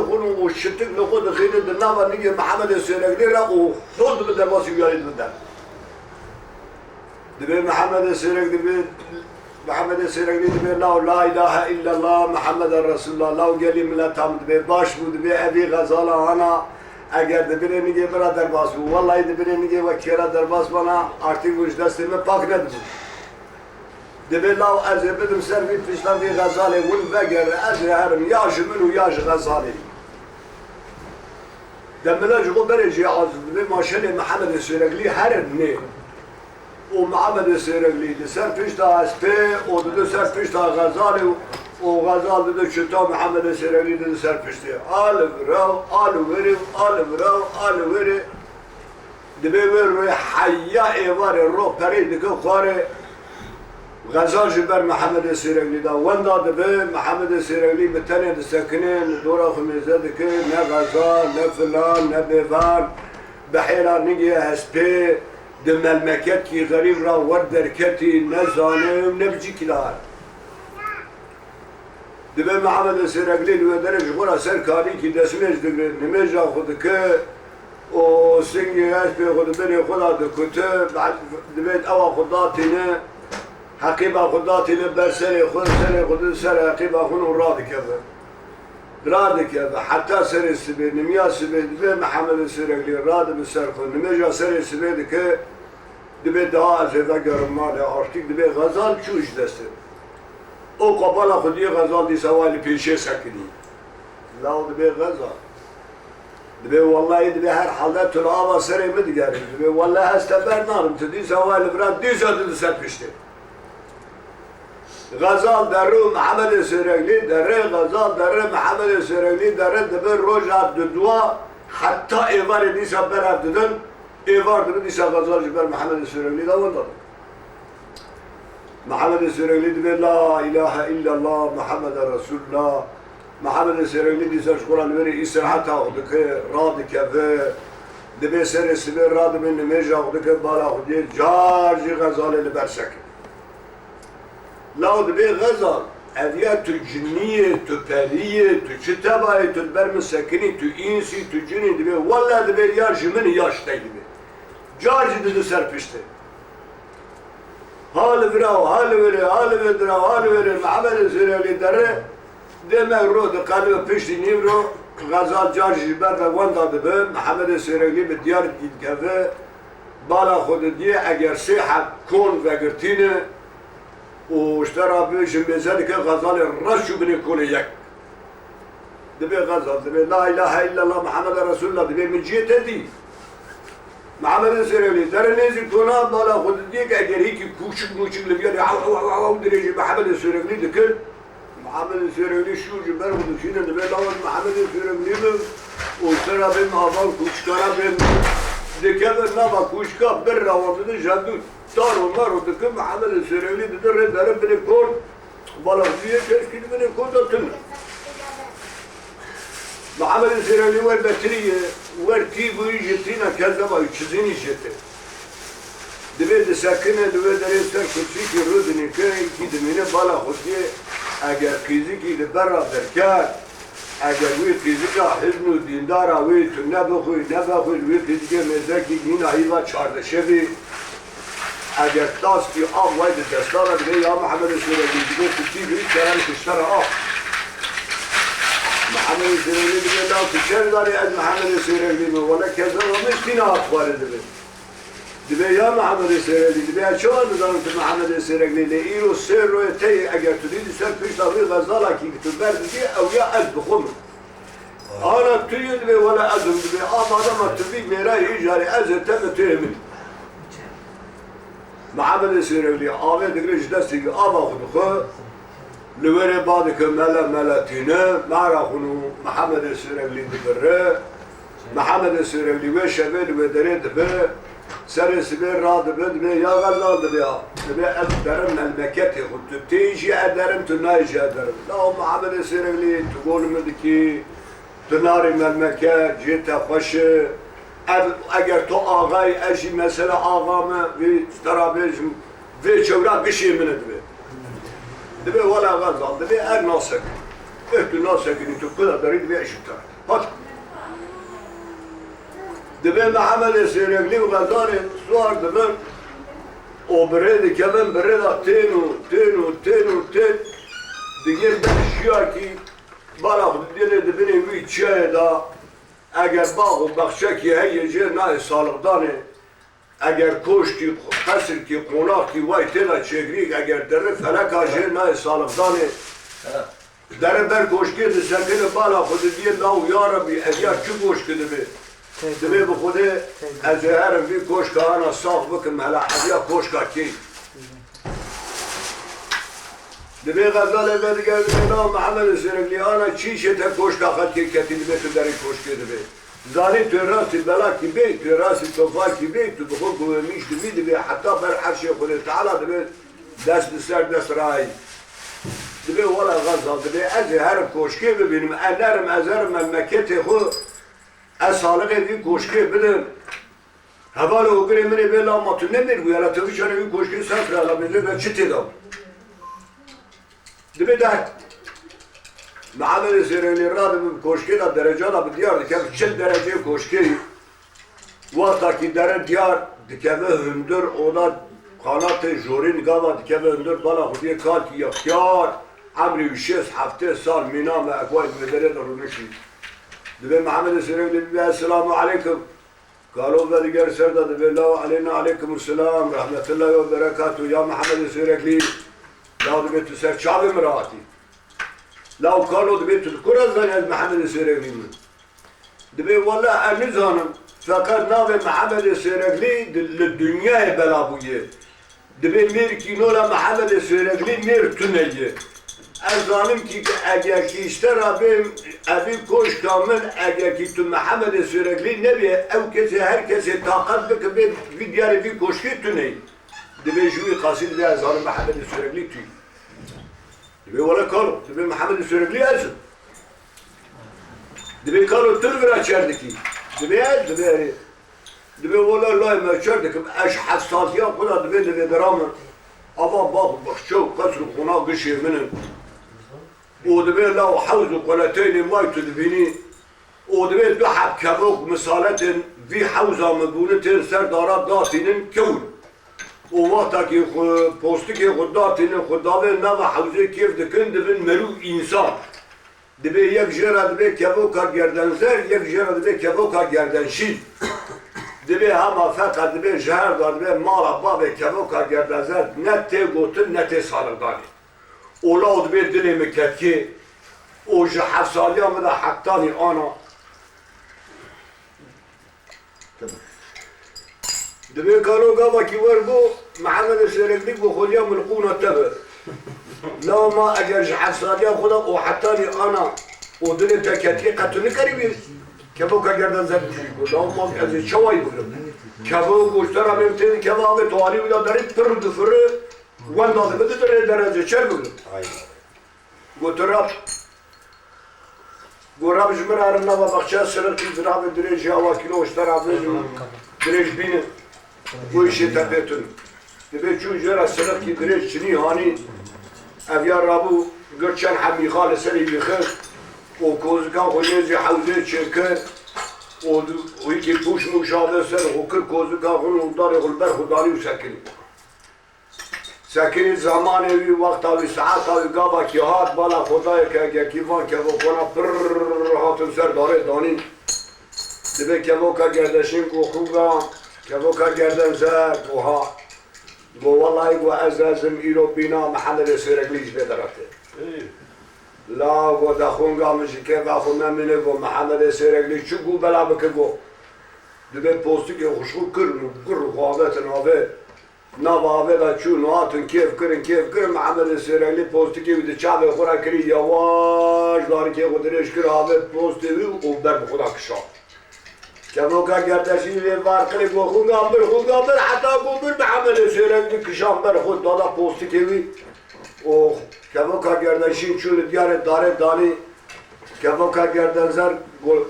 خونو و شتک لخود خیلی دنوا نگه محمد سیرگلی را و دود به درباسی بیارید بدن دبی محمد سیرگلی دبی لا اله الا الله محمد رسول الله لا گلی ملتام دبی باش بود دبی ابی غزال آنا اگر دبی نگه برا درباس بود والله دبی نگه و کیرا درباس بنا آرتیک وش دستیم پاک ندبود دبی لاو از بدم سروی پیشتم دی غزاله ول بگر از هرم یاش منو یاش غزاله دملا جو برجی از دبی ماشین محمد سیرگلی هر نه و محمد سیرگلی سر پیشتا اسپه و دو سر پیشتا غزاله و غزال دو چتا محمد سیرگلی دو سر پیشته آل وری دبی روی حیا ایوار رو پرید که خواره غزال جبر محمد سیرگلی دا وندا دبه محمد سیرگلی بتنه دسکنه دورا خمیزه دکه نه غزال نه فلان نه بیوان بحیرا نگیه هسپه دم المکت کی غریب را ورد درکتی نزانه نبجی کلار دبه محمد سیرگلی دو درج غورا سرکاری کی دسمش دگه نمیجا خود که و سنگی هسپه خود بری خدا دکته دبه اوا خدا تینه حقیبا خدا تیله بر سر خود سر حقیبا خون راد که حتی سر سبید نمیا سبید به محمد سیرگلی راد به سر خود نمیجا سر سبید که دبی دعا از هدا گرمال آرتیک دبی غزال چوش دسته او قبال خودی غزال دی سوالی پیشه سکنی لاو دبی غزال دبی والله دبی هر حالت تو آوا سر مدگاری دبی والله هسته برنارم تو دی سوالی براد دی ساده سر پیشته غزال در رو محمد سیرگلی در غزال در محمد سیرگلی در دبر روزات دوا حتی ایوار دیسا برافت دادن ایوار دبر دیسا غزال جبر محمد سیرگلی داوند محمد سیرگلی دبر لا اله الا الله محمد رسول الله محمد سیرگلی دیسا قرآن وری استراحت آخده راد که دبر سر سبر راد من نمیج آخده بالا خودی جارجی غزال لبرسک لاو دبی غزال اویا تو جنیه تو پریه تو چه تبایی تو بر مسکنی تو اینسی تو جنی دبی والله دبی یار جمن یاش دبی جارجی دو سر پشته حال وری محمد سیرگلی داره دمه رو دو قلب پشتی نیم رو غزال جارجی بر و وندا دبی محمد سیرگلی به دیار دید که بالا خود دیه اگر سیحب کن و گرتینه و اشترى بيشم بذلك غزال رشو بني كل يك دبي غزال دبي لا اله الا الله محمد رسول الله دبي من جهه دي محمد سيرلي در نزل كنا بالا خود ديك اگر هيك كوشك لبيان او درجه محمد سيرلي دكل محمد سيرلي شو جبر ودشين دبي لا محمد سيرلي واشترى بين اول كوشكارا بين دكل نبا كوشكا بر راوند جدود دار و مار و دکم محمد سیرگلی داره بنی کن بالا دیگه کشکی بنی کن داتن محمد سیرگلی ور بطریه ور تی بوی جتینا کذا با چیزینی جته دبی ساکنه دبی داره سر کچی کی رودنی که کی دمینه بالا خودی اگر کیزی کی برا درکار اگر وی کیزی کا حزن و دیندار وی تو نبخوی وی کیزی مزکی این ایوا 14 شبی اگر داست کی آب واید دستارا دیگه یا محمد سیرگلی دیگه کتی بری کرم کشتر آب محمد سیرگلی دیگه لا کشتر داری از محمد سیرگلی ولی کذا و مشتین آخواره دیگه یا محمد سیرگلی دیگه چون ندارم که محمد سیرگلی لیرو سر روی تی اگر تو دیدی سر پیش داوی غزالا کی تو برد دیگه او یا از بخوم آنا توی دیگه ولی ازم دیگه آب آدم تو بی میرای ایجاری از تم توی من محمد سیرگلی آوه دگرش دستی که آبا خودو خود لوره بعد که ملتینه معرا خونو محمد سیرگلی دبره محمد سیرگلی و شبه و دره دبه سر سبه را دبه یا غزال دبه درم المکتی خود تو تیجی درم تو نایجی درم لا محمد سیرگلی تو گولم دکی تو ناری ملمکت جیتا خوشه اگر تو آقای اشی مثلا آقامه وی ترابیجم وی چورا بشی منه دبه ولا غزال دبه ار ناسک تو ناسکنی تو کلا دارید وی اشی تر هات دبي محمد سيرقلي وغزالي صور دبن وبريد كمان بريد تين دیگه بخشیا کی برای دیگه دبنی وی چه دا اگر باغ و بخشه کی هیچ نه سالدانه اگر کشتی قصر کی قناق کی وای تلا چگری اگر در فلک آجه نه سالدانه در بر کشکی دسکنه بالا خود دیگه لاو یاربی اگر چه کشکی دبی دبی به خود از هرم وی کشکا انا صاف بکم هلا حدیا کشکا کی دبي غزالة بدي قال لي محمد سيرقلي أنا تشيشة كوشكا خدتي كتير بيت داري كوشكا دبي زاني تراسي بلاكي بيت تراسي توفاكي بيت تدخل مش دبي حتى برحش يقول تعالى دبي داس بسر داس راي دبي ولا غزال دبي أزي هرب كوشكا ببينم أنارم أزارم مكتي خو أصالة في كوشكا بدم هبالو وقري مني بلا ما تنمر ويا لا تفيش أنا في كوشكا سافر على بدل شتى دام دبي ده محمد سيرقلي راد بكوشكي دا درجات بديار دكاب چل درجه كوشكي وقتا كي در ديار دكاب هندر اودا قنات جورين قادا دكاب هندر بالا خودي كال كي يختيار عمري وشيس حفته سال مينا ما اكواد مدرد رونشي دبي محمد سيرقلي السلام عليكم قالوا بديار سردا دبي الله علينا عليكم السلام رحمة الله وبركاته يا محمد سيرقلي لا دبيت سر شعب مراتي لو كانوا دبيت الكرة زي محمد السيرقلي دبي والله أنا زانم فقط ناوي محمد السيرقلي للدنيا بلابوية دبي مير كينولا محمد السيرقلي مير تنية أزانم كي أجا كيشترى بهم أبي كوش كامل أجا كيتو محمد السيرقلي نبي أو كسي هر كسي طاقت بك في دياري في كوش كي تنية دبي جوي قصيد بها زانم محمد السيرقلي تي دبي ولا كارو دبي محمد السيرقلي أزم دبي كارو تلفرا شردكي دبي ولا لا ما شردك اش حساسية خدا دبي درامن أبا باب بخشو قصر قناة قشي منن ودبي لا حوز قناتين مايت دبيني ودبي دحب كبوك مسالة في حوزة مبونة سر دارات داتين كون ووقتا كي بوستكي خداتين خدابي نوا حوزة كيف دكن دبن مرو إنسان دبي يك جرا دبي كبوكا گردن زر يك جرا دبي كبوكا گردن شيل دبي هما فقط دبي جهر دار دبي مالا بابي كبوكا گردن زر نتي قوتن نتي سالداني اولاد دبي دلي مكتكي او جحفصاليا مدا حقتاني انا دبي كانوا قابا كي وربو محمد السيرقلي بخوليا من قونة تبر لا ما اگر جحفصاليا خدا وحتاني انا ودلي تكتكي قتل قريبي كبوكا گردن زر لا ما از شوي بقولم كبو گوشترا ممتن كباب توالي ولا دريت پر دفر وان داد بده درجه چر بقولم گوترا گوراب جمر ارنا بخشا سرقي زراب دريج هوا كيلو اشترا دريج بين ويش تبتن دبي چون جرا سرقي دريج چني هاني افيا رابو گرچن حمي خال سري بخير وكوزكا خليزي حوزي شكر ويكي بوش مشابه سر وكل كوزكا خلو داري غلبر خداري وسكن سكن زماني وي وقتا وي ساعتا وي قابا كي هات بالا خداي كا كيفان كبو كنا پر هاتن سر داري داني دبي كبوكا گردشين كو خوغا كبوكا گردن زر وها والله يقول عزازم إيرو بينا محمد السيرقليش بدرته لا ودخون قامش كيف أخونا منه قو محمد السيرقلي شو قو بلا بك قو دبي بوستي كي خشو كر خوابت نابه نابه دا شو نواتن كيف كرن محمد السيرقلي بوستي كي بده شعب خورا كري يواش دار كي خودريش كر هذا بوستي و بر بخدا كشاف كانوا كارداشين في باركلي قو قامبر حتى قو محمد السيرقلي كشاف بر خود دادا بوستي كي و كبوكا گردشين شو ديار دار داني كبوكا گردن زر قول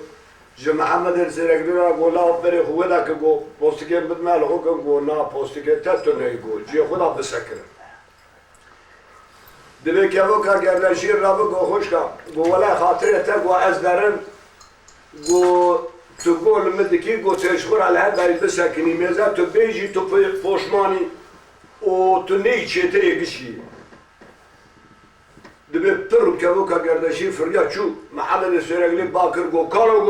جو محمد السيرقلي قول لا بري هو داك قول بوستيكي بدمال هو قول نا بوستيكي تاتني قول جي خدا بسكر دبي كبوكا گردشين راب قول خوشكا قول ولا خاطر تا قول از درن گو تو گل مدکی گو تشخور علیه داری بسکنی میزه تو بیجی تو پوشمانی و تو نیچه تری گشی دبی پر که و که گردشی فریا چو محمد سرگلی باکر گو کارو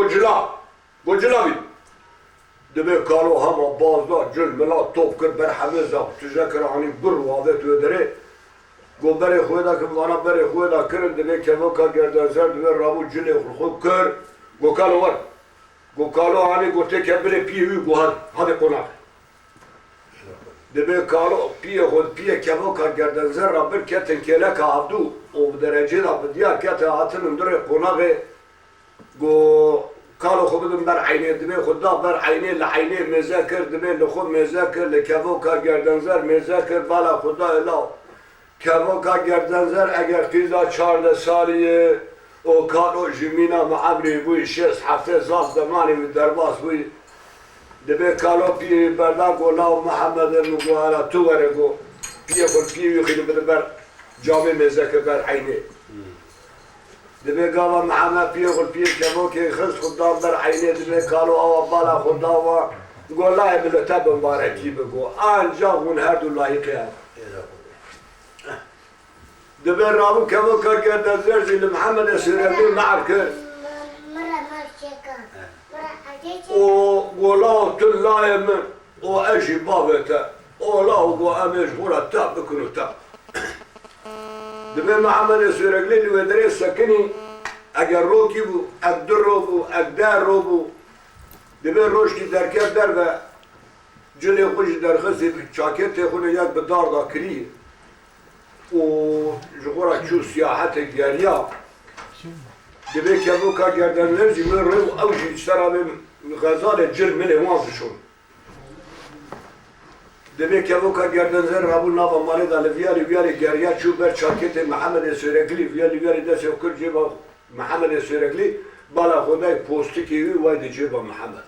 گو جلا بید دبی کارو همه بازدار جل ملا توپ کر بر همه زا تجکر آنی بر واده تو داره گو بره خویده که وانا بره خویده کرن دبی که و که گردشی دبی رابو جلی خوب کر گو کارو ور گو کارو آنی گو تکه بره پیوی گو هده قناق دبی کارو پیه خود پیه که و که گردشی را بر کتن کله که عبدو و درجه دا بدیا کت هاتن اندر قناقه گو کارو خود بدم بر عینه دبی خدا بر عینه لعینه مذاکر دبی لخود مذاکر لکوو کار گردنزر مذاکر بالا خدا الا کوو کار گردنزر اگر قیزا 14 سالیه او کارو جمینا معبری بوی 6-7 سال زمانی درباس بوی دبی کارو پی بردا گو لاو محمد گو حالا تو وره گو پیه خود پیوی خیلی بده بر جامع مذاکر بر عینه دبی گاوا محمد پیه خود پیه کمو که خز خدا بر عینه دبی کالو آوا بالا خدا و گو لای ملتا بمبارکی بگو آنجا گون هر دو لایقی هم دبی رابو کمو که گرد زرزی لمحمد سرابی معب کرد و گولا تو لای من و اجی بابتا اولا و گو امیش گولا تا بکنو تا دبی محمد سرگلی لو دره سکنی اگر روکی بو اگدر رو بو اگدر رو بو دبی روش کی درکت در و جلی خوش درخصی چاکت خونه یک بدار دا کری و جغورا چو سیاحت گریا دبی که بو که گردن لرزی من رو اوشی سرابی غزال جل ملی وانفشون دبی که و که گردنزر رابو ناوا مالی دا ویالی گریا چو بر چاکت محمد سرگلی ویالی دست و کل جیبا محمد سرگلی بالا خدای پوستی که وی دی جیبا محمد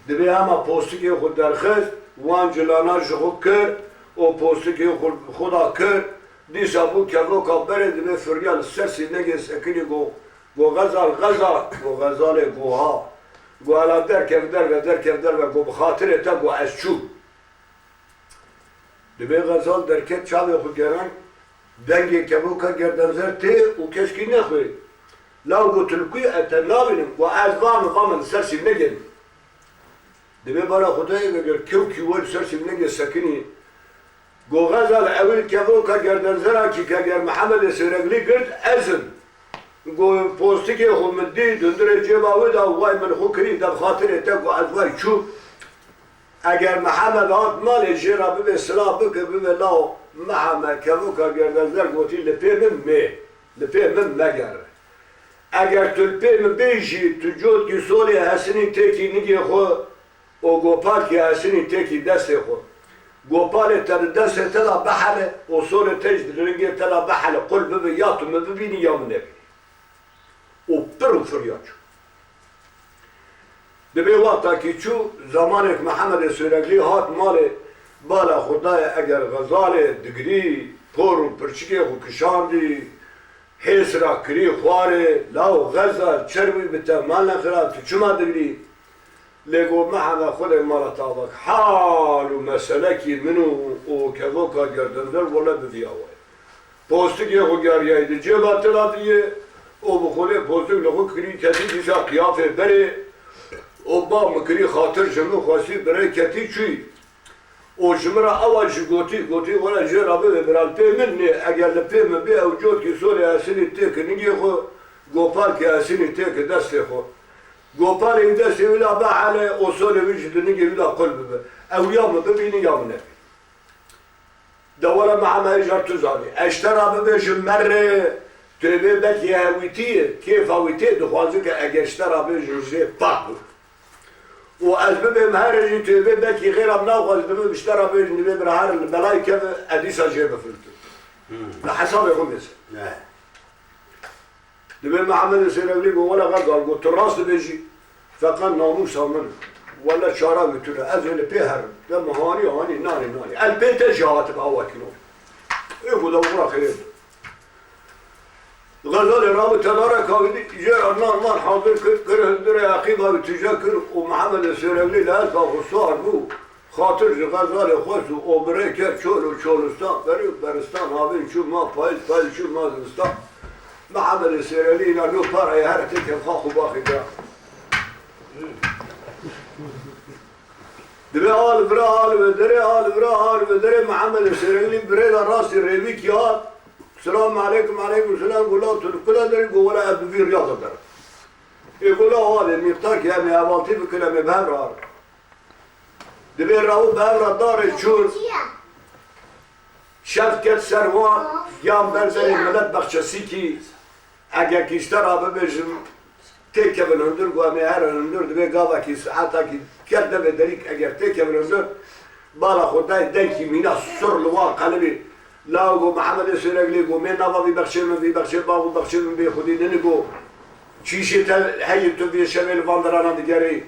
دبی اما پوستی که خود درخست وان جلانا جغو کر و پوستی که خدا کر دیسا بو که و که بره دبی فریال سرسی نگه سکنی گو غزال گوها گو علا در و گو بخاطر تا گو از چوب دبی غزال درکت چاوی خود گران دنگی کبو که گردنزر تی و کشکی نخوی لاو گو تلقی اتا نابینم و از وام سرسیم نگن دبی برا خدایی بگر کیو ول سرسیم نگه سکنی گو غزال اول کبو که گردنزر کی که گر محمد سرگلی گرد ازن گو پوستی که خود مدی دندر جیباوی دا وای من خود کری دب خاطر تا گو از وای چوب اگر محمد آت مال جرا ببه سلاح بکه ببه لاو محمد کمو که گردنزر گوتی لپی من مگر اگر تو لپی من بیشی تو جود کی سولی حسنی تکی نگی خو و گوپال کی حسنی تکی دست خو گوپال تر دست تلا بحله و سول تجد رنگی تلا بحله قل ببه یا تو مبینی یا من نبینی و پرو فریاچو دبی وقتا که چو زمانی که محمد سرگلی هات مال بالا خدای اگر غزال دگری پر و پرچکی خو کشاندی حیث را کری خواره لاو غزال چربی بتا مال نخراب تو چما دگری لگو محمد خود مالا تابک حال و مسئله کی منو و کذو کا گردندر ولا بدی آوای پوستکی خو گریایی دی جبا تلاتیه و بخوله پوستک لگو کری کسی دیسا قیافه بره او با مکری خاطر جمع خواستی برای کتی چوی او جمعه اول گوتی ولا جرابه برال پی من نه اگر لپی من بی او جود کی سولی اسینی تک نگی خو گوپال کی اسینی تک دست خو گوپال این دست ولا بحاله او سولی وجد نگی ولا قلب به او یام ببینی یام نه دولا مع ما اجر تزانی اشترا به جمره تبي بك يا هويتي كيف هويتي دخوازك اگر اشترا به جوزي باق وأسباب مهارجي تبي بكي غير مناقض دبي بيشترى بين دبي برهار الملايكة أديسا جيبه فلتو لحساب يقوم يسا دبي محمد سيرابلي ولا غزال قلت الراس بيجي فقال ناموسها منه ولا شارع بتونا أزل بيهر لما هاني ناني البيت جاءت بأول كنور يقول دورا خير غزال رابط تدارك هاودي جاء نان حاضر كر هندر عقيبة بتجاكر ومحمد السيرملي لهذا وصار بو خاطر غزال خوش وأمريكا شولستان برستان هاوين شو ما فايل شو ما زستان محمد السيرملي نانو بارا يهرتك الخاخ باخي دا دبي آل بدري محمد السيرملي بريدا راسي ريبيك ياد السلام عليكم السلام قولوا كلا دري قولا أبو في رياضة در يقولوا هذا ميقتاك يا مي أبالتي بكلا مي بهمرار دبي راهو بهمرار دار الشور شفكت سروان يام برزري ملت بخشسي كي اگر كيشتر أبو بجم تيكا بالهندر قوامي هر هندر دبي قاوا كي ساعتا كي كرده بدريك اگر تيكا بالهندر بالا خداي دنكي مينا سر لوا قلبي لا گو محمد سرگلی گو من نوا بی بخشیم باغو بخشیم بی خودی ننگو چیشی تل هی تو بی شمال واندران دیگری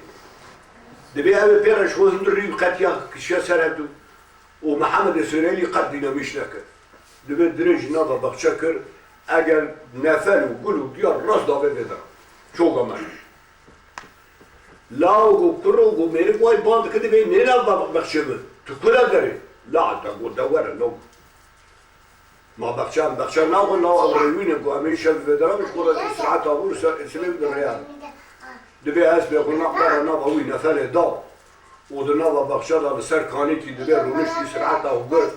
دبی اوی پیرش خود هندری قطیا کشیا سرهدو و محمد سرگلی قد دینامیش نکرد دبی درج نوا بخشه کر اگر نفل و گل و دیار راست داوه بدرم چوگا من لا گو کرو گو میری گوی باند کدی بی نوا بخشیم تو کلا داری لا تا گو دواره لو ما بخشان ناقل ناو أمريوين قو أمريشا الفدرال مش قول إسرعات أبور إسلام بالريال دبي أسبي يقول ناقل ناو هوي نفل دا ودو ناو بخشان هذا سر كانيتي دبي رونش إسرعات أبور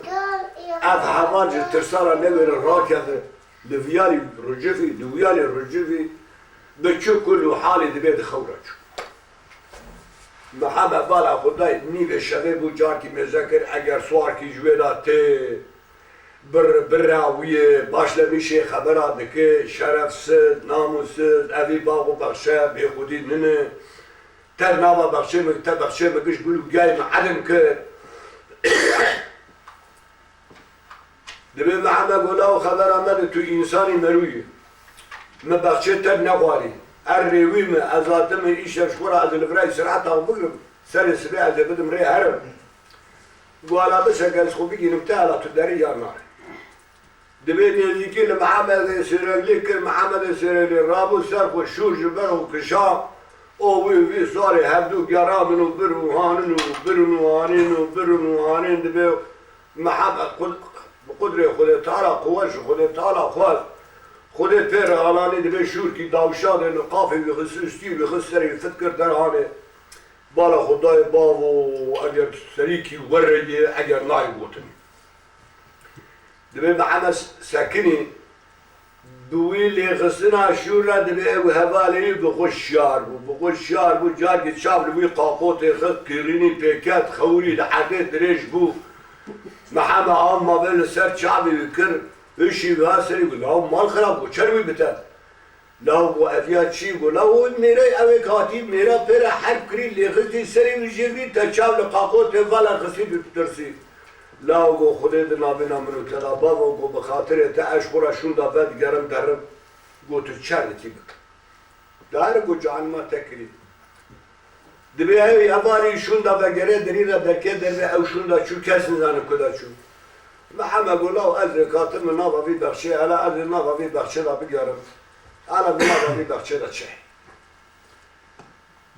أف حواج ترسالة نوير الراكض لفيالي رجفي دويالي رجفي بتشو كل حالي دبي دخورج محمد بالا خداي نيب الشباب وجاركي مذكر أجر سواركي جويلاتي براویه باش لمیشه خبره که شرفسز ناموسز اوی باغو بخشه به خودی ننه تر ناوا بخشه مگه بخشه مگش گلو گای معدن کرد دبی محمد گلاو خبر آمد تو انسانی مرویه ما بخشه تر نخواری الروی ما ازادم ایشم شکر از الفرای سرعت آن بگرم سر سبی از بدم ری هرم گوالا بشه گلس خوبی گینم تا تو داری یا ناره دبي نزيكي لمحمد سيرلي محمد سيرلي رابو سرق والشوج برو كشام او في صاري هبدو جرامن وبرهانن وبرهانين دبي محمد بقدره خد تعالى قواش خد تعالى خواز خد بير علاني دبي شوركي داوشاد القافي بخصوصتي بخسري يفكر درهاني بالا خداي بابو اجر سريكي ورجي اجر ناي وطني دبي محمد ساكني دويلي غسنا شورا دبي وهبالي بخش شار بو جاكي شاب لوي قاقوتي خد كيريني بيكات خوري لحديت ريش بو محمد عما بين سر شعبي بكر اشي باسري يقول لهم مال خراب وشروي بتا لو افيات شي يقول لو ميري اوي كاتب ميرا بيرا حرب كري اللي غزي سري وجيبي تشاب لقاقوتي فلا غسيد ترسي لا گو خودت نابینا منو تلابا و گو بخاطر تا اشکر شون دافت گرم درم گو تو چرتی بک داره گو جان ما تکری دبی هی اباری شون دافت گره دری را دکه در او شون دا چو کس نزانه کدا چو محمد گولا و از رکاتر من نابا بی بخشه الا از نابا بی بخشه را بگرم الا نابا بی بخشه را چه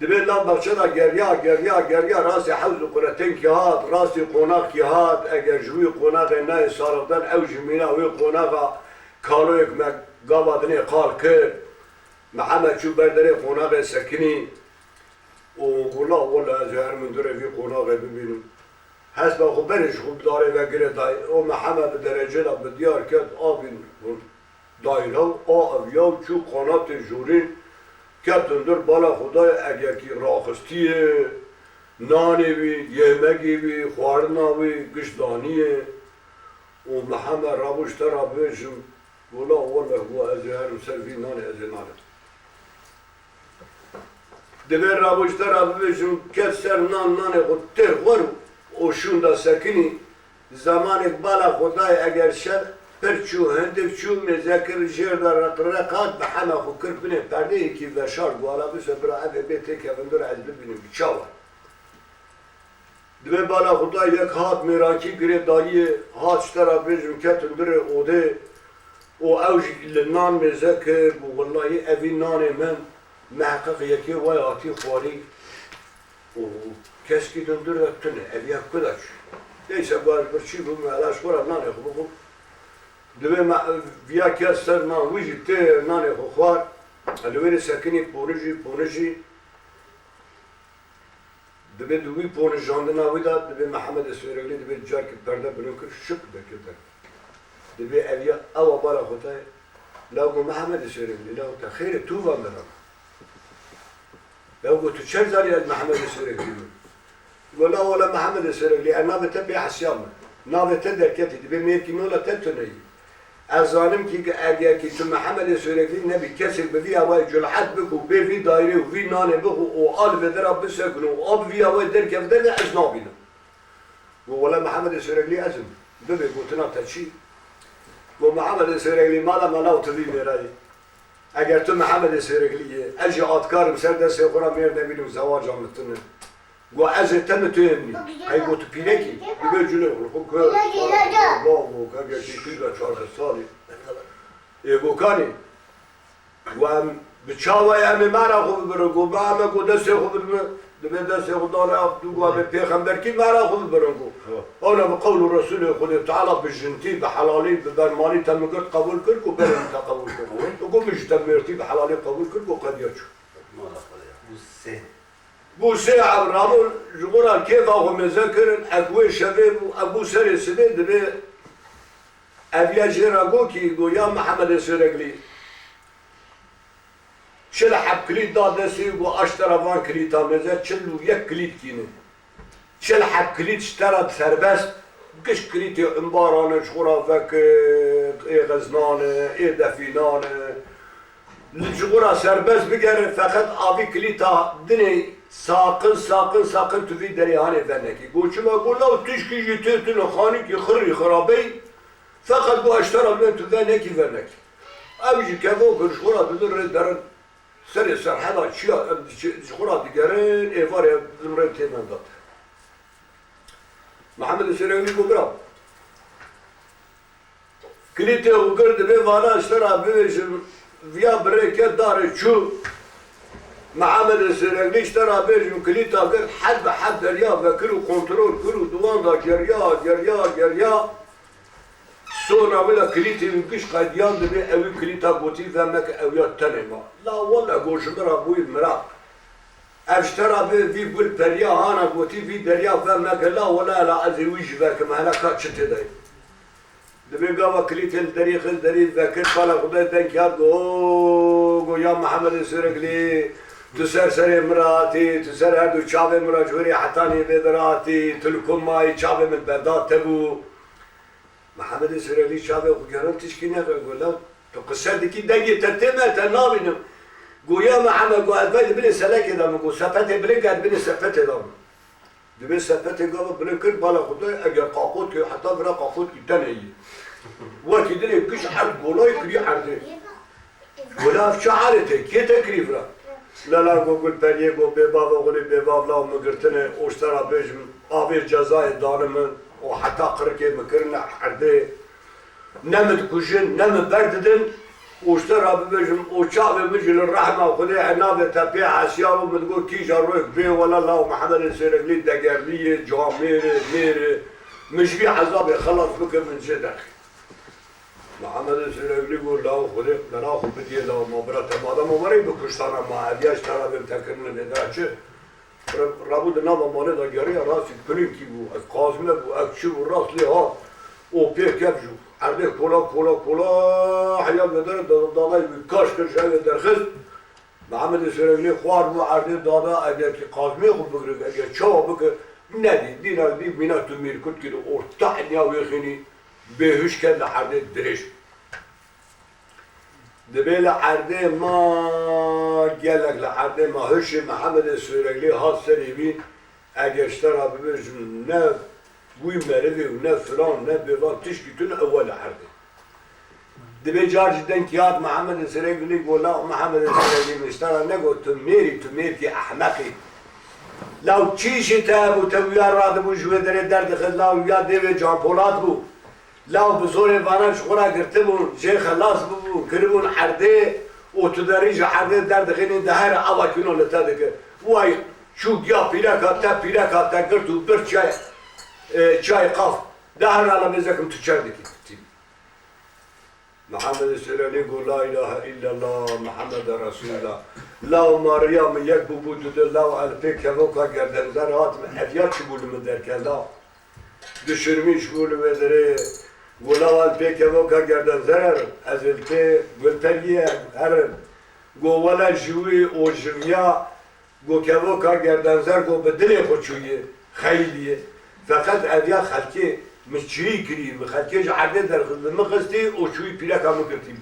دبي لام بخشنا جريا راسي حوز قرتين كهات راسي قناق كهات اگر جوي قناق ناي صارفدان او جمينا وي قناق كالوك ما قابضني قال كر محمد شو بردري قناق سكني والله زهر من دره في قناق ببينم حسب خبرش خوب داره وگره دای او محمد بدرجه لا بديار كد آبين دایره آویاو چو قناط جورين کتون در بالا خدای اگر کی راخستیه نانی بی یمگی بی خوارنا بی گشتانیه و محمد رابوش ترا بیشم ولا والله هو ازهر و سلفی نانی ازنانه دبیر رابوش ترا بیشم کت سر نانی خود تر خور و شوندا سکنی زمان بالا خدای اگر شد پرچو هندک چو مذاکر جر در رقات به همه خو کرد بینه پرده یکی وشار بالا بسه برای اوه بیته که وندور از ببینیم چاوه دوی بالا خدای یک هات میراکی گره دایی هات شترا بیجم کتن در اوده و اوج لنان مذکر والله اوی نان من محقق یکی ویاتی خواری و کسی دندر تنه اوی کداش دیسه باید برچی بوم علاش خورا نانه خو بخو دوی ویا کس سر نان ویجی ته نانه خو خوار الوی سکنی پونجی دوی دوی پونج جاندن آوی داد دوی محمد سویرگلی دوی جار که پرده بلون کر شک بکرده دوی اویا او بارا خودای لو محمد سویرگلی لو تا خیر تو و مرم لو تو چه زاری از محمد سویرگلی ولا محمد سویرگلی انا بتبی حسیام نابت درکتی دوی میرکی مولا تتونی از ظالم که اگر که تو محمد سویرگلی نبی کسی بوی اوای جلحت بکو به وی دایره و وی نانه بکو و آل بدر بسکن و آب وی اوای درکف در از نابینم ولا محمد سویرگلی ازم ببی گوتنا تا چی و محمد سویرگلی مالا ملاو توی میرایی اگر تو محمد سویرگلیه اجی آتکارم سر دست خورا میر نبینم زواج آمدتونه و از تم تو امنی ای گو تو پیرکی ببین جلو خب که بابو که اگر که 14 سالی ایگو کانی و هم به چاوای همه مرا خوب برنگو با همه گو دست خوب دست خدا را دو به پیغمبر کی مرا خوب برنگو اونا به قول رسول خود تعالی بجنتی به حلالی به برمانی تمگرد قبول کرد و برم تا قبول کرد و گو بجتمرتی به حلالی قبول کرد و قدیا چود بوسه عبرامون جمهورا كيف أخو مذكر أكوي شباب وأبو سر سنة دبي أبيا جيراغو كي يقول يا محمد سيرقلي شل حب كليت داد نسي وأشترى فان كليتا مزاد شلو يك كليت كيني شل حب كليت اشترى سربست كش كليتي عمبارانه شغورا فك إيه غزنانه إيه دفينانه لجغورا سربست بگره فقط آبی كليتا دني ساقن تو وی دریانه ورنکی گوچما گولا و تشکی جیتیتون خانی که خری خرابی فقط با اشترا بین تو ورنکی اویجی که و گرشخورا بدون درن سر حدا چیا خورا دیگرن ایوار بدون تیمن داد محمد سیرگلی گو برام کلیتی او گرد بی وانا اشترا بیشم ویا بریکت داره چو محمد سيرقلي اشترى بيرجم كليتا قال حد بحد دريا فكروا كنترول كلوا دوان دا جريا سونا ولا كليتي مكش قديان دبي اوي كليتا قوتي فمك اويا تنما لا والله قوش مرا بوي المرا اشترى في بول دريا انا قوتي في دريا فمك لا ولا لا ازي ويش فك ما هلا كاتشتي داي دبي قاوا كليتي الدري خل دري فكر قال خدای دنكاد او يا محمد سيرقلي تسر سر مراتی تسر هر دو چاوه مرا جوری حتانی بدراتی تلکم مای چاوه من برداد تبو محمد سیرگلی چاوه خوگرم تشکی نگه گولا تو قصه دیکی دنگی ترتیمه تنابینم گویا محمد گو ادوید بلی سلک دام گو سفت بلی گرد بلی سفت دام دبی سفت گاوه بلی کرد بالا خدای اگر قاقود که حتی برا قاقود که دنهی وقتی دنه کش حد گولای کری حرده گولا افچه حالته که تکریف را لا گل پریه گو به باب غلی به باب لا مگرتنه اوشترا بجم آبی جزای دانم و حتی قرکه مکرن حرده نمد کشن نمد برددن اوشترا بجم اوچاب بجل الرحمه خدای عناب تپی حسیاب و مدگو کیجا رویک بی ولا لا محمد سیرگلی دگرلیه جامیر میر مشبی عذاب خلاص بکن من جدخ محمد سیرگلی گو لاو خودی لنا خود بدیه لاو مبرت مادم اومری بکشتانا ما عدیش ترا بیم تکرمه نداره چه رابود نام مانه دا گری راستی پلینکی بو از قازمه بو از چی بو راست لی ها او پیر کب جو عرده کلا حیاب نداره دادای کاش کرشه درخست محمد سیرگلی خوار بو عرده دادا اگر که قازمه خود بگرد اگر چاوا بگرد ندی دینا دی مینا تو میر کد که ارتاح نیاوی خینی بهش کرد لحرده درش دبی لحرده ما گلک لحرده ما هش محمد سیرگلی هات سری بین اگرشتر ببیشم نه بوی مروی و نه فلان نه بیوان تشکیتون اول لحرده دبی جار جدن کیاد محمد سیرگلی گولا محمد سیرگلی مشترا نگو تو میر که احمقی لو چیشی تابو تویار را دبو جوه داره درد خد لو یاد دیوی جان پولاد بو لاو بزور وانش خورا گرتبون جه خلاص ببو کربون حرده و تو دریج حرده درد غینی دهر اوا کنو لتا دکه وای شو گیا پیرا کاتا گرتو بر چای قاف دهر علا بزکم تو چر دکی محمد سرلی گو لا اله الا الله محمد رسول الله لاو مریم یک بو دو لاو الپی کبوکا گردن در هاتم افیات چی بولم در که لاو düşürmüş bunu vedere gulaval pek evoka gerdan zarar azelte gulteriye herim govala jui o jimya go kevoka gerdan zar go bedele xoçuye khayliye fakat avya xalki mçi kiri xalki jade der xidme qasti o çuy plaka mı kirtim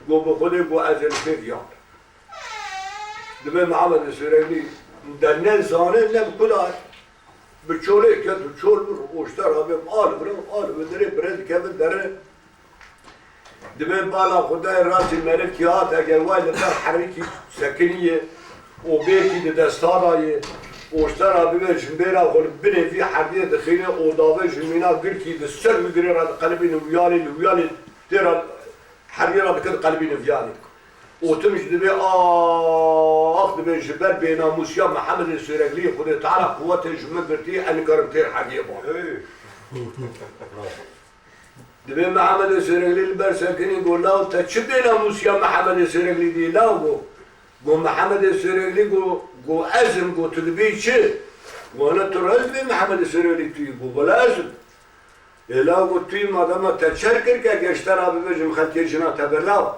go bu xode go azelte ya deme Muhammed Süreyli dernel zane ne kular بچوله که تو چول بر اوشتر آبیم آل بدری برد که بدره دبی بالا خدای راسی ملک کیات اگر وای لطر حرکی سکنیه و بیکی دستان آیه اوشتر آبیم جنبیرا خود بنفی حردیه دخیله او داوه جنمینا گرکی دستر بگیره را قلبی نویالی تیرا حردیه را بکد قلبی نویالی وتمش دبي دبي جبال بين موسيا محمد السرقلي خذ تعالى قوة الجمل برتي أنا كرمتير حقيقة دبي محمد السرقلي البرسكني يقول له تشبينا موسيا محمد السرقلي دي لا قو محمد السرقلي قو أزم قو تدبي شيء وأنا ترى بي محمد السرقلي تي قو ولا أزم لا قو تي ما دام تشركر كاشترى بيجم خلكي جنا تبرلاو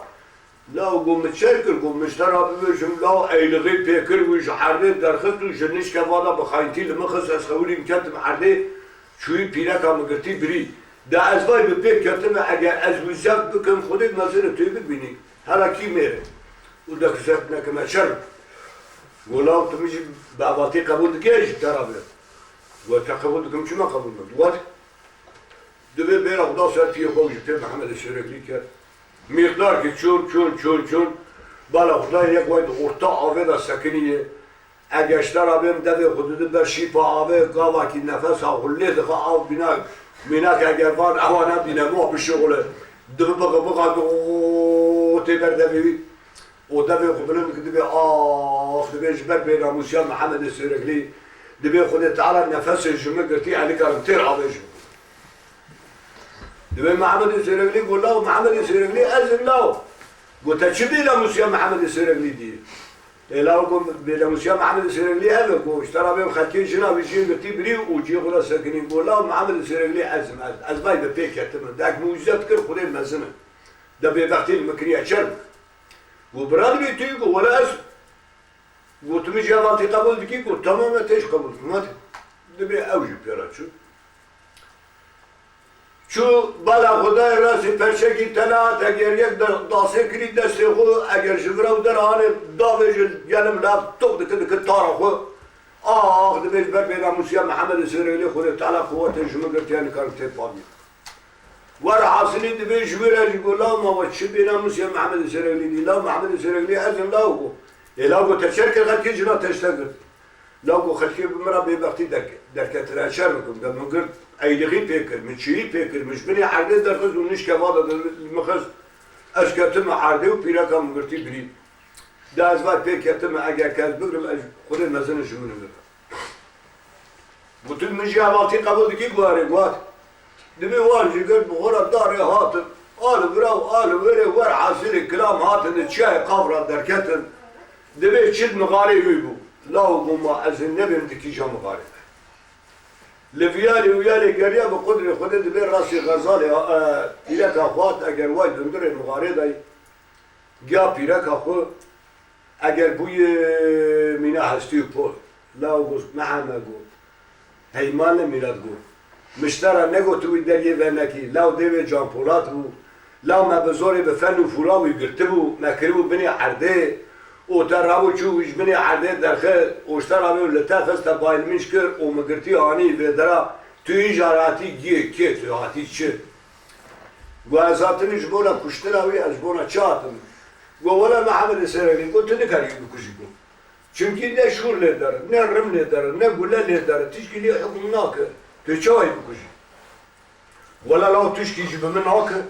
لا قوم تشركر قوم مشترى بيجم لا ايلغي بيكر ويش حرده درخت وجنش كوادا بخاينتي لمخص اسخولي مكتم حرده شوي بيراكا مقرتي بري دا ازواي ببيك كتم اگر ازوزاك بكم خودت نظر توي ببيني هلا كي ميري ودا كسبنا كما شر ولاو تمشي بعواتي قبول دكيش ترابل وتقبل دكم شو ما قبولنا دوات دبي بيرا ودا صار فيه خوش محمد الشرقلي كان مقدار که چون بالا خدای یک وقت orta آوه da سکنیه اگشتر آبیم دوی خودده بر شیپا آوه گاوا که نفس آخوله دخوا آو مینا که اگر وان اوانه دینمو بشغله دوی بقا تیبر دوی و دوی خودلن که دوی دوی جبر بین موسیان محمد سرقلی دوی خود تعالی نفس جمعه گرتی علی کارم تیر آوه جمعه دبي محمد السرقلي يقول له محمد السرقلي أذن له قلت شبي له موسيا محمد السرقلي دي لا قوم بلا موسيا محمد السرقلي هذا قوم اشترى بهم خلكين جنا بيجي قلتي بري وجي خلاص ساكنين يقول له محمد السرقلي أزم باي ببيك يتم داك موجزات كر خدين مزنه ده بيبختي المكرية شرب وبراد بيتي ولا أزم قلت مجي غلطي قبول بكي قلت تمام تيش قبول ما دبي أوجب يراد شو چو بالا خدای راسی پرچکی تنات اگر یک داسه کری دسته خو اگر جبرا و در آن داوش یعنی لاب توب دکه تارا خو دبیج بر بینا موسیا محمد سرقلی خود تعالی قوت جمع گرتی یعنی کارم تیب پامی ور حاصلی دبیج جبرا جگو لا ما وچه بینا موسیا محمد سرقلی دی لا محمد سرقلی ازم لاو گو لاو تشرکل خلکی جنا تشتگرد لاو خلکی بمرا بیبختی درکت راشر میکن دم گرد ایلغی پیکر مچی پیکر مش بنی حرده درخز و نش کوادا مخز اشکتم حرده و پیراکم گرتی بری ده از وقت پیکتم اگر کس بگرم خود مزن شمونه میرم بطول مجی حواتی قبول دکی گواره گواد دمی وار جگر بخورا داره هاتن آل براو آل بره ور حاصل کلام هاتن چای قابرا درکتن دمی چید مغاری بو لاو گوما از نبیم دکی جا مغاری لفيالي ويالي قريا بقدر خد دبي راسي غزالي بيرك اخوات اگر وايد دندر المغارضه جا بيرك اخو اگر بوي مينا هستي بول لا وقص معنا قو هيمان ميلاد قو مشترى نگو توي دريه ونكي لا ديوي جان بولات بو لا ما بزوري بفن وفراوي قرتبو مكرو بني عرده و ترابو چوش بني عرده درخه وشتر آبه لطفست باید میشکر و مگرتی آنی بدرا توی جاراتی گیه که توی آتی چه گو از آتنی جبونا کشتر آوی از جبونا چاتم گو ولا محمد سرقلی گو تو نکاری بکشی گو چونکی نه شور لیداره نه رم لیداره نه گله لیداره تیشکی لی حکم ناکه تو چه آی بکشی ولا لو تشكي جيب من هاك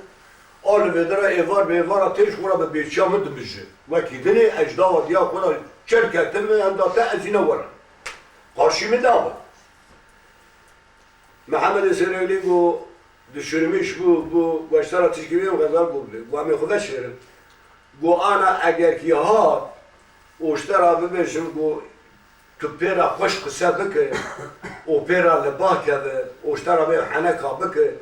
قال بدرا ايفار بيفار تيش ورا بيتشا مد بيجي وكيدني اجداوا ديا كنا شركه تم عند تاذين ورا قاشي مدابا محمد سيرلي بو düşünmüş bu başlara tişkibiyen gazal buldu. Bu ame xudaş verin. Bu ana eğer ki ha oştar abi beşim bu tüpera hoş kısa bike opera le bahkede oştar abi haneka bike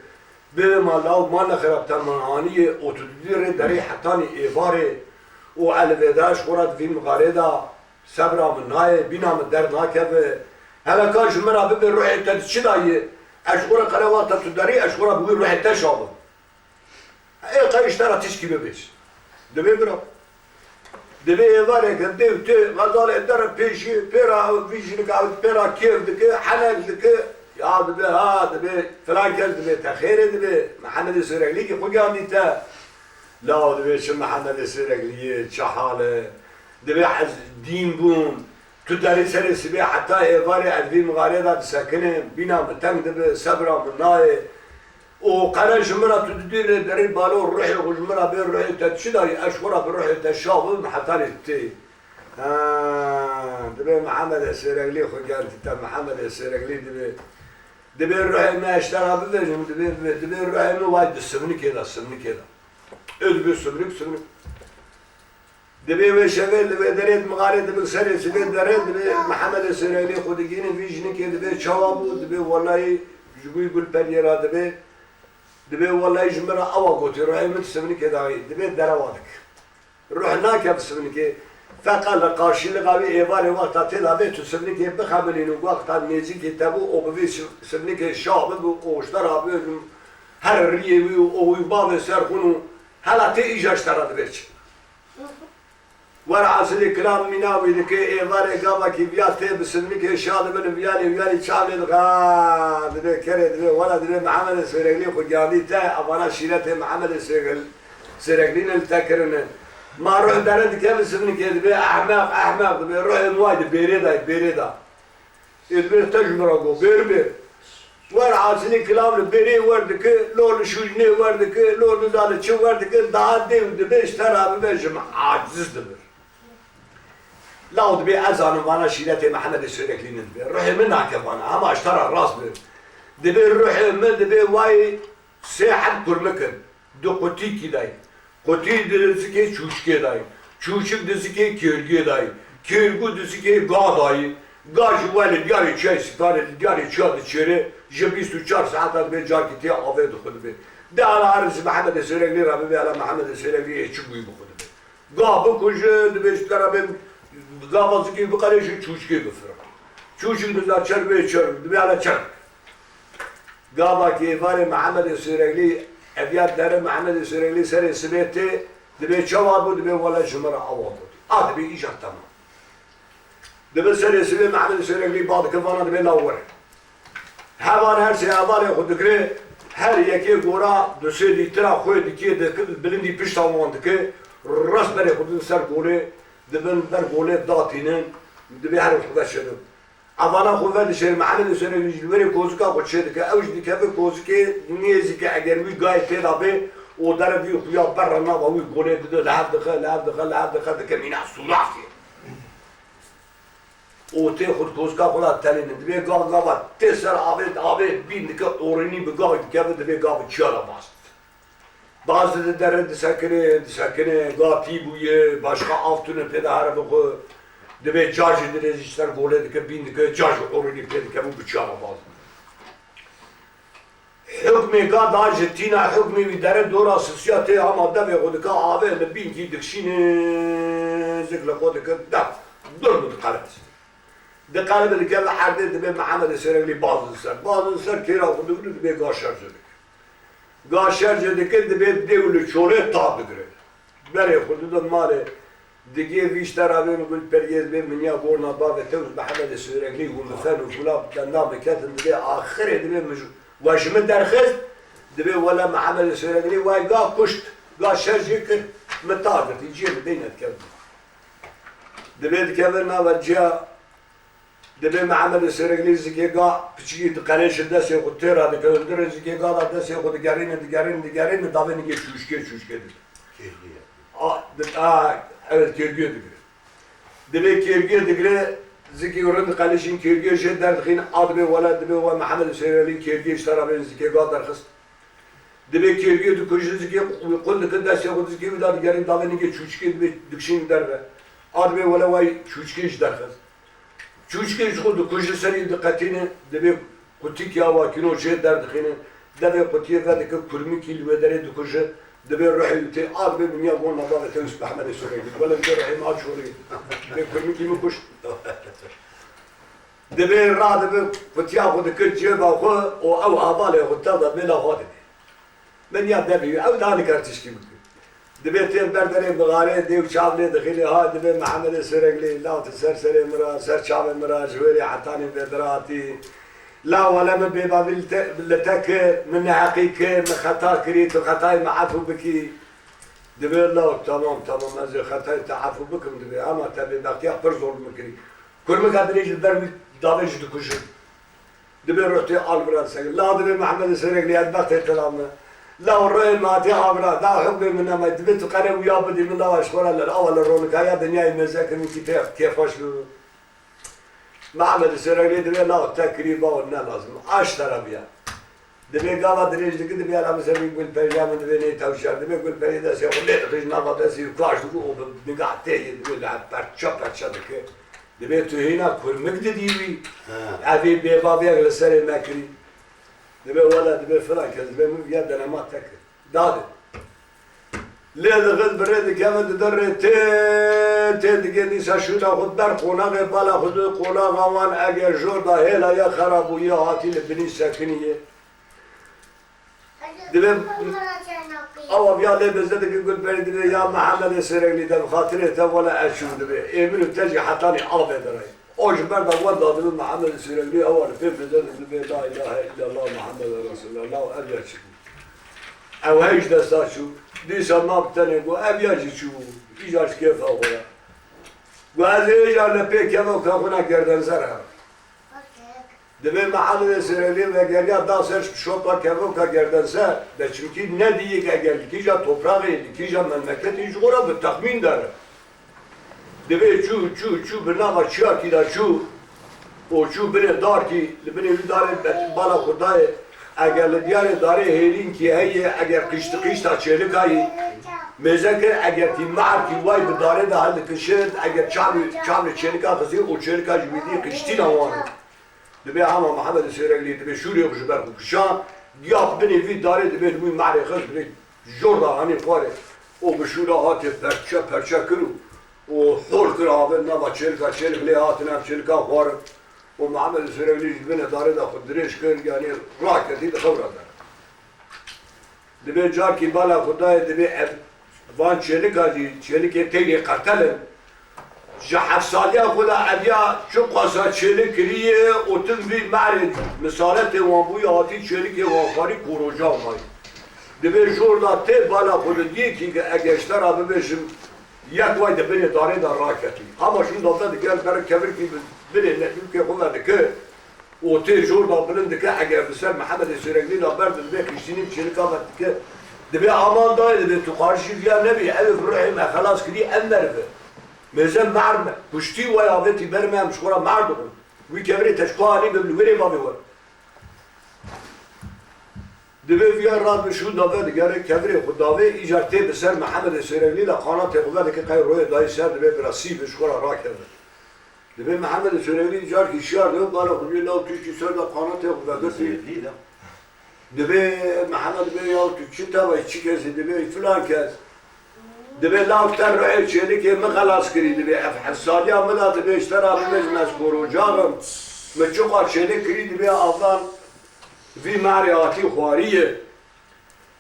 benim Allah mal kharab tamaniye otudire dari hatani evare o alvedaş kurat vim gareda sabra min naye binam der nakeve hala kan şumar abi be ruh tedçi dayı أشغل قنوات تدري أشغل بقول روح التشعب. إيه قايش ترى تشكي ببيش. دبي برا. دبي يبارك دبي تي غزال الدر بيشي بيرا فيجي قاعد بيرا كيف دك حنك دك يا دبي ها دبي فلان كذا دبي تخير دبي محمد السرقلي كي خوجا نيتا. لا دبي شو محمد السرقلي شحالة دبي حز دين بوم. تدري سري سبي حتى إيفاري أدبي مغاريدا تسكنه بينا متم دبي سبرا من ناي وقرا جمرة تدير دري بالو روحي وجمرة بين روحي تتشداي أشورا بروحي تشاغل حتى نتي دبي محمد السرقلي خوجان تتا محمد السرقلي دبي روحي ما اشترى ببيجم دبي روحي ما وايد السمني كذا أدبي سمنك دبي وشغل دبي دريت مغاري دبي سري سبي دريت دبي محمد السريلي خودجيني فيجني كي دبي شوابو دبي والله جبوي يقول بريرا دبي والله جمرة أوا قوتي روحي متسمني كذا دبي درواتك رحنا كبسمني كي فقال قاشي لقابي إيفاري وقتا تلا بيتو سمني كي بخبلين وقتا نيزي كي تبو أو ببي سمني كي شعب واشترى بيهم هر ريوي أو يبابي سرخونو هلا تي إيجا اشترى دبيش ورا عسلي كلام مناوي دكي إيفاري قابا كي بياتي بسمني كي شاد بن بيالي شعبي دقا دبي كري دبي ولا دبي محمد السرقلي خجاني تا أبانا شيرته محمد السرقلي نلتكرن ما روح درد كي بسمني كي دبي أحمق دبي روح نوايد بيريدا دبي تجمرة قو بير ورا عسلي كلام بيري وردك لول شوجني وردك لول نزال شو وردك دعادي دبي اشترى ببيجم عاجز دبي لا دبي أذان وانا شيلتي محمد السرقلي ندبي روحي منها كمان أما اشترى الراس دبي روحي من دبي واي ساحب كرمكن دو قطي كداي قطي دزكي چوشكي داي چوشك دزكي كيرگي داي كيرگو دزكي غاداي غاج والي دياري چاي سكاري دياري چاد چيري جبيستو 4 ساعات دبي جاكي تي افي دخل بي ده على عرس محمد السرقلي ربي على محمد السرقلي يچوي بخد بي غابو كوج دبي اشترى بين غابازı gibi bu kadar şey çuş gibi fırla. Çuşun da çarbe çarbe, bir ala çarbe. Gaba ki var Muhammed Süreyli, eviyat der Muhammed Süreyli seri sibeti, dibe çavabı dibe valla jumara avadı. Adı bir icat tamam. Dibe seri sibeti Muhammed Süreyli bağlı kafana dibe lavur. Hemen her şey avar ya kudukre, her yeki gora döse litera koy dikiye de bilindi piş tamamdı ki rasbere kudun ser gore دبن در قوله داتینن دبی هر وقت شدم. عوضا خوفه شهر محل سر جلوی کوزکا خودشه که اوج دیگه به کوزکی نیازی که اگر وی گای پیدا به و در وی خویا بر نه و وی قوله داده لعب دخل که مینا سوراخی. او تی خود کوزکا خدا تلین دبی گاوا تسر آب بین که اورینی بگاهی که دبی گاو چیارا باست. bazı derler disakene gati buye başka aftune pede harabe ko debe charge ederiz işler gole dike bin dike charge oruni pede ke bu bıçağa bazı hükmü ga da jetina hükmü bir dere dora sosyete ama da ve kodika ave le bin ki dikşine zikla kodika da durdu kalbis de kalbe dike harde debe Muhammed Süreyli bazı ser kira kudu debe gaşar zöle Gaşerce dike dibe devlu çore tabi gire. Bere xududan male diye vişler abi gül periyez be minya borna ba ve tevz Muhammed Süreyli و مثال فلان دندام كاتن dibe ahire dibe vajme derxiz dibe wala Muhammed Süreyli vay ga kuşt gaşerce kir metadir diye denet kevin. Dibe dikever na vajja دبی محمد سرگلی زیگا پیچی دکانش دستی خود تیرا دکتر زیگا دستی خود دیگرین داوری که چوشکه دید. Evet kergiye digre. Debe kergiye digre ziki urun kalişin kergiye şedder dikhin adbe wala debe ve Muhammed Seyirli kergiye iştara ben ziki gadar khist. Debe kergiye dikuş ziki kullu kında şey kod ziki bir daha diğerin daveni ki çuçke debe dikşin derbe. Adbe wala vay çuçke iştara khist. Çuçke iş kod dikuş seri dikkatini debe kutik ya va kino şedder dikhin debe kutiye ve dik kurmi kil ve dere dikuş دبي روحي تي عاد بنيا بون نظافة تنسب أحمد السوري ولا بدي روحي ما شوري بكرمي كي مكوش دبي را دبي فتيا خود كل جيبا خو أو أبالي خود تلا بلا خود من يا دبي أو داني كرتش كي مكو دبي تين بردري بغاري ديو شابلي دخيلي ها دبي محمد السوري لا تسر سري مرا سر شاب مرا جويري حتاني بدراتي لا ولا ما ببابل لتك من حقيقة من خطا كريت وخطاي معفو بكي دبي لا تمام أزي خطاي تعفو بكم دبي أما تبي بقيا برزول مكري كل ما قادر يجي الدرب دابج دكوش دبي رحتي البراد سجل لا دبي محمد سرق لي أدبت الكلام لا الرأي ما تي عبرا دا حب من ما دبي تقرأ ويا بدي من الله أشكره الأول الرونق هيا دنيا مزاك من كيف أشلو محمد سرقلي دبي لا تقريبا ونا لازم عاش تربية دبي قاوا دريج دك دبي على مسوي يقول بيجام دبي ني توشر دبي يقول بيدا سي وليت خش نافا دسي كاش دو بنقعتي يقول على برشا دك دبي تو هنا كل مجد ديوي ابي بيبابي على سر المكري دبي ولا دبي فلان كذا دبي يدنا ما تك داد ليه دخل بريد كمان تدري تي دقيقة ساشوتا خد بر قناغ بالا خد قناغ وان اگر جوردا هلا يا خراب ويا هاتي لبني ساكنية دبي أو بيا ليه بزدك يقول بري دبي يا محمد سرقلي دم خاطرته ولا أشو دبي إيمن تجي حتاني أبي دراي أوش بردا ولا دبي محمد سرقلي أول في بزدك دبي لا إله إلا الله محمد رسول الله أبيا شو أو هيش دستا شو ديسا ما بتنقو أبيا شو إيجاش كيف أقوله وهذا إيجار لبي كيف أقوله كردن زرها دبي محمد سرقلي وقاليا داسرش بشوطا كيف أقوله كردن زر ده çünkü ne diye geldi kija toprağı kija memleket hiç orada bir tahmin der debe şu bina çıya ki da şu bine dar ki bine idare bala kudayı eğer diğer dare herin ki heye eğer kışta çelik ayı mezeke eğer timar ki vay bir dare da halı kışın eğer çamlı çelik ağzı o çelik ağzı bir kıştin avanı debe ama Muhammed Seyirli debe şuraya kuşlar kuşan yap beni bir dare debe bu marifet bile jorda hani fare o bşura hatı perça kuru o hor kır abi nava çelik le hatına çelik var o Muhammed Seyirli beni dare da kudreş kır yani raketi de kavradı debe car ki bala kudaya debe van çelik ağzı çelik eteli kartale جحفصاليا خدا أبيا شو قصة شريك ريه وتنبي معرض مثالات وانبويا هاتي شريك وانفاري كوروجا ماي دبي جوردا تي بالا خدا ديكي اگشتر ابي بشم يك واي دبني داري دا راكتي اما شو دادا ديگر بر كبر كي بني نتو كي خدا دك و تي جوردا بلند دك اگر بسر محمد سيرغلي لا برد دبي كشتيني شركه دك دبي امان دا دبي تو قارشي يا نبي الف رحم خلاص كدي امر مزن معرمة بشتي ويا بيتي برمى مشكورة معردهم ويكبري تشقاني بملوري ما بيور دبي فيها راد بشو دافع دقاري كبري خدافي إجارتي بسر محمد السيرغلي لقناة تقوى لك قاي روي داي سر دبي براسي بشكورة راكبه دبي محمد السيرغلي جار كي شيار دبي قالوا خلي لو تشي سر لقناة تقوى قصي دبي محمد دبي يا تشي تابع تشي كذا دبي فلان كذا دبي لافتر رأي شيء كي مخلاص كري دبي حساليا ملا دبي اشترى بمجمع كوروجارم متشوقة شيء كري دبي أفضل في معرياتي خوارية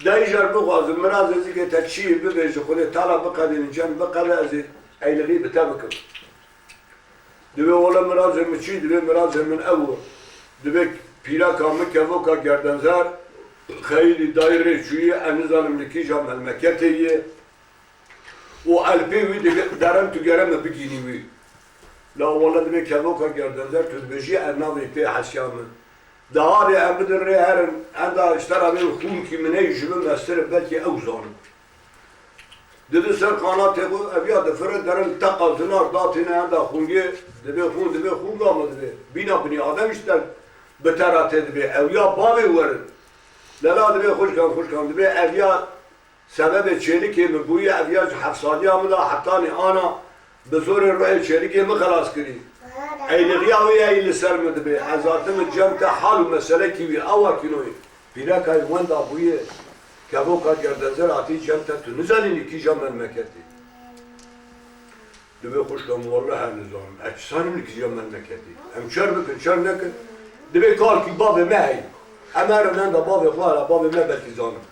لا يجر بغاز مراد زي تكشيف ببيج خلي طلب بقدر جنب بقدر زي أي لغي بتبكم دبي ولا مراد زي مشي دبي مراد زي من أول دبي بيرا كامل كفوكا جردنزار خيلي دايرة شوية أنزل من كيجا من المكتية و البي ويد درم تجرم بجيني وي لا والله دبي كذوكا جردنزر تدبجي النظي في حسيامه دهاري أبدر ريهرن هذا اشترى من خونكي من أي جبن مستر بلكي أوزان دبي سر قناة تقول أبيا دفرد درن تقل تنار داتنا هذا خونجي دبي خون قام دبي بينا بني آدم اشتر بترات دبي أبيا بابي ورد لا دبي خوش كان دبي أبيا سبب شريكي من بويا أبيا حفصانيا ملا حتاني أنا بزور الرأي شريكي مخلاص كري أي الغياوي أي اللي سر مدبي عزاتم الجمع حال مسألة كيوي أول كنوي بلاك هاي وين دابوية كابوكا جردنزر عتي جمع تنزلني كي جمع المكتي دبي خوش لهم والله هالنظام أجساني كي جمع المكتي أم شربك نشرنك دبي قال كي بابي معي أمر من ده بابي خاله بابي ما بتزانم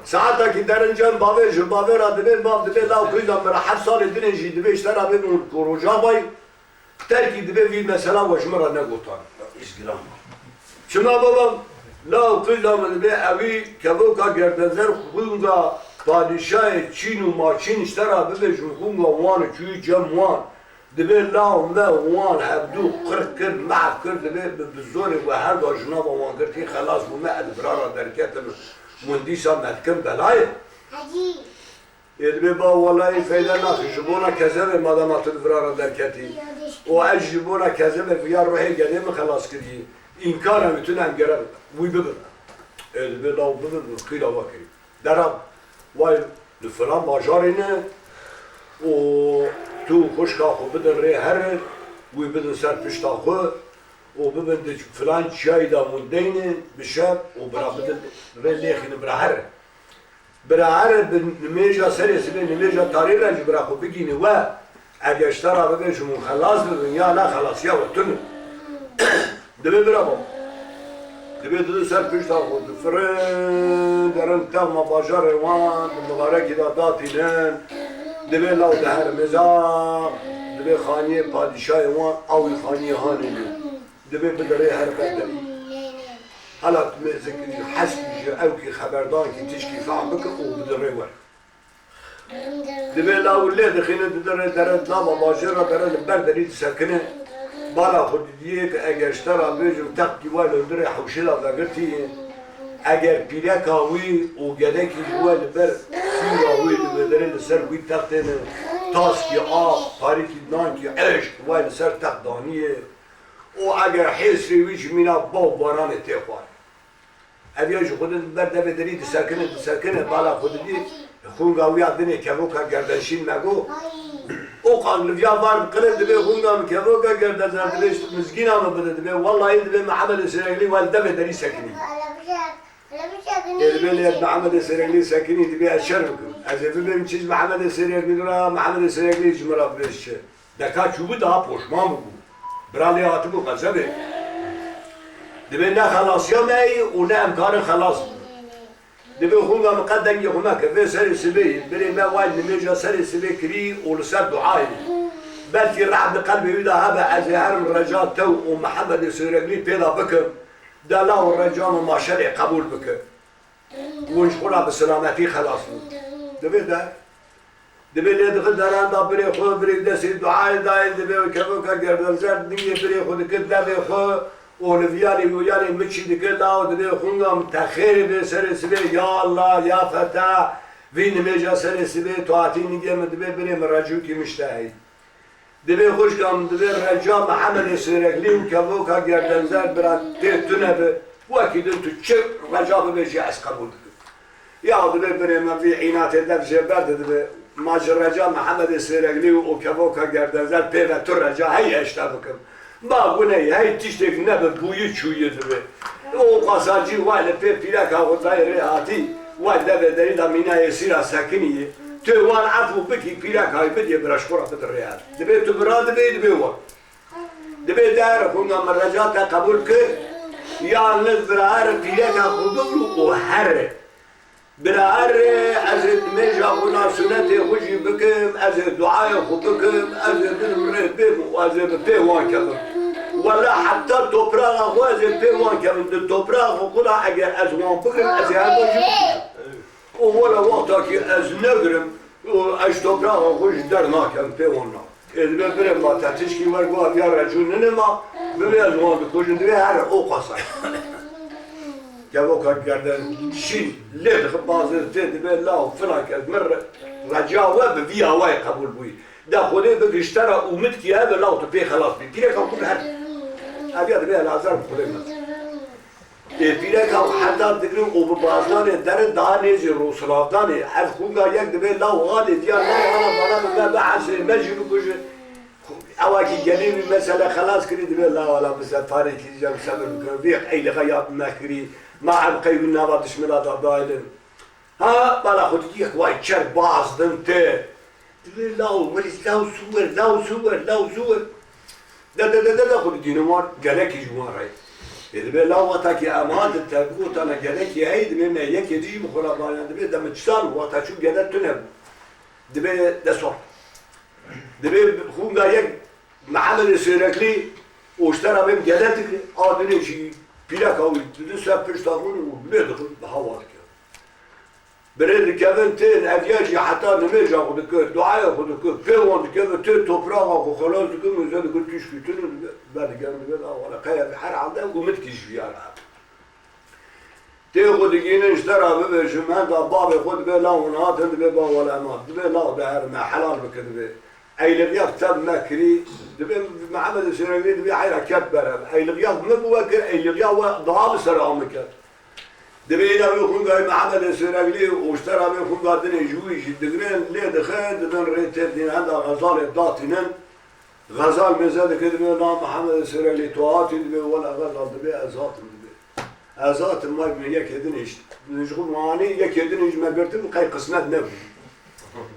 ساعتا كي درنجان بابي را دبي باب دبي لا كيزا مرا حب سال درنجي دبي اشترى بين كروجا باي تركي دبي في مثلا واش مرة نقطان إسقلام شما بابا لا كيزا من دبي أبي كبوكا جردنزر خونغا padişahı Çin و ماچین اشترى ببجن خونغا وان كي جموان دبي لا وما وان هبدو قرد معه كرد دبي بالزور وهر دا جناب وان كرد خلاص وما ادبرارا دركات مهندسا مدكم بلاي دبي با والله فايدة ناخي جبونا كذب مدامات ادبرارا دركاتي و اجبونا كذب فيا روحي قديم خلاص كدي إنكارا bütün engere ويبدل دبي لا وبدل قيل وكي درب وای فلان باجارینه و تو خوشکا خو بدن ری هر وی بدن سر پشتا خو و ببند فلان چای دا موندینه بشب و برا بدن ری لیخین برا هر نمیجا سری سبی نمیجا تاری رنج برا خو بگینه و اگه اشترا بگن شمون خلاص ببین یا نه خلاص یا و تنه دبی برا با دبي سر پشتا خود فرن درن تام باجار وان مبارک داتینن دبي لو دهر مزار دبي خانیه پادشاه وان او خانیه هانی دبي بدري هر بدري حالات ذكري حسب او کی خبردار کی تشكي فهمك او بدري ور دبي لو اللي دخينا درن تام باجار درن بردري سكنه بالا خود دیگه که اگر اشترا بیجم تق دیوال اندره حوشیلا دگرتی اگر پیره کاوی او گده که جوال بر سیر آوی لبدره لسر وی تقتنه تاس کی آب پاری کی نان کی عشق وی لسر تق دانیه او اگر حسری ویچ مینا با باران تخوار اویاج خودن برده بدری دسرکنه بالا خود دی خونگاوی آدنه کبوکا گردنشین مگو او قانونیا var قلب دبي خونام كذوكا قردن دبي مسكينه ما بده دبي والله دبي محمد السرقلي والده بدري سكني دبي محمد السرقلي سكني دبي اشربكم از دبي چیز محمد السرقلي را محمد السرقلي جمره بش دکا چوبو daha پشمان بو برالی اتبو قزبه دبي نه خلاص يا ماي ولا امكان خلاص دبي خونغا مقدم يخوما كفي سري سبي بري ما والد نميجا سري سبي كري ولسر دعائي بلكي رعب قلبي ودا هذا ازهر الرجاء تو ومحمد السرقلي بيضا بكم دا لا الرجاء وما شرع قبول بكم ونشغلها بالسلامتي خلاص دبي دا دبي اللي دخل داران دا بري خو بري دسي دعائي داي دبي كفوكا قردن زر دنيا بري خو دكت دبي خو اولویاری ویاری مچی دیگر لاو دبی خونگام تخیر به سر سبی یا الله یا فتح وی نمیجا سر سبی تو آتی نگیم دبی بریم رجو کی مشتهی دبی خوشگام دبی رجا محمد سرقلی و کبوکا گردنزر بران تیتونه به وکیدن تو چه رجا ببیجی از قبول دبی یا دبی بریم وی عینات دفش برد دبی ماجر رجا محمد سرقلی و کبوکا گردنزر پیوه تو رجا هی اشتا بکم ما قلنا هاي تشتك نبض بوي شوية تبي وقصاجي ولا بيبيلا كاوتاي رهاتي ولا بدري دمينا يصير ساكنية توان عفو بكي بيلا كاي بدي براشكورة بدريات دبي تبراد دبي هو دبي دار كنا مرجات قبول ك يا نزرار بيلا كاخدو وهر برار از مجا ونا سنت خوشي بكم از دعاء خطكم از بالرهبم واز بيوان كم ولا حتى توبراغ واز بيوان كم التوبراغ وقلا اگر از وان بكم از هذا ولا وقتك از نغرم اش توبراغ خوش درنا كم بيوان Edme bire ma tatişki var bu ya racunun ama böyle zaman kojun diye her o kasay. Ya o kadar gerden şin led bazı dedi be la falan mer racawa be via way kabul bu. Da khode be giştara umut ki ya be la to be خلاص bir pire kabul her. Abi adı be lazım khode. Pire kabul hatta dikrim o bazıları der daha nezi rusulavdan her kunga yak be la galid ya bana be bahse mecbur kuj awaki gelin mesela خلاص kiri be la wala mesela tarih diyeceğim sabır bir eyli hayat makri ما عم قيمنا بعض شملات عبايلن ها بلا خدي كواي شر باز دنت لاو وليس لاو صور da خدي دينمار جالك جمارة إذا لاو واتاكي أمان التابوت أنا جالك يعيد مما يكدي مخرب يعني دبي دم تشان واتاشو جالك تنب دبي دسور دبي خون جايك محمد السيركلي واشترى من جالك آدني شيء Plak avuttu, sepmiş tavunu vurdu, hava ki. Bire dikevin ten, evyaci hatta nemeca kudu, duaya kudu, pevan dikevin ten, toprağa kudu, khalas dikevin, üzerinde kudu tüşkü, tünün, ben dikevin, valla kaya her halde umut kişi yani. Te kudu giyinin işler abi ve şimen da babı kudu be lavun hatın be baval emat, be lav be herme, halal be be. Eyliğiyat tab mekri, dibe Muhammed Süreyli dibe hayra ketbere. Eyliğiyat mı bu vakit eyliğiyat ve daha bir selamı ket. Dibe ila yokun gay Muhammed Süreyli uçtara be kun gadine juiş digren le dixen diben reter din handa gazal datinen gazal mezad kedbe nam Muhammed Süreyli tuati dibe wala gazal dibe azat dibe. Azat ma yek edin iş. Nijgu mani yek edin iş megertim kay kısmet ne.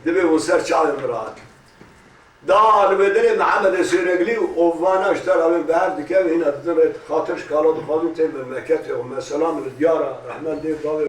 Dibe o ser çağır rahat. دار بدري محمد السيرقلي وفانا اشترى من بعد كان هنا خاطر شكالات خالد تم المكاتب وما سلام الديارة رحمن ديب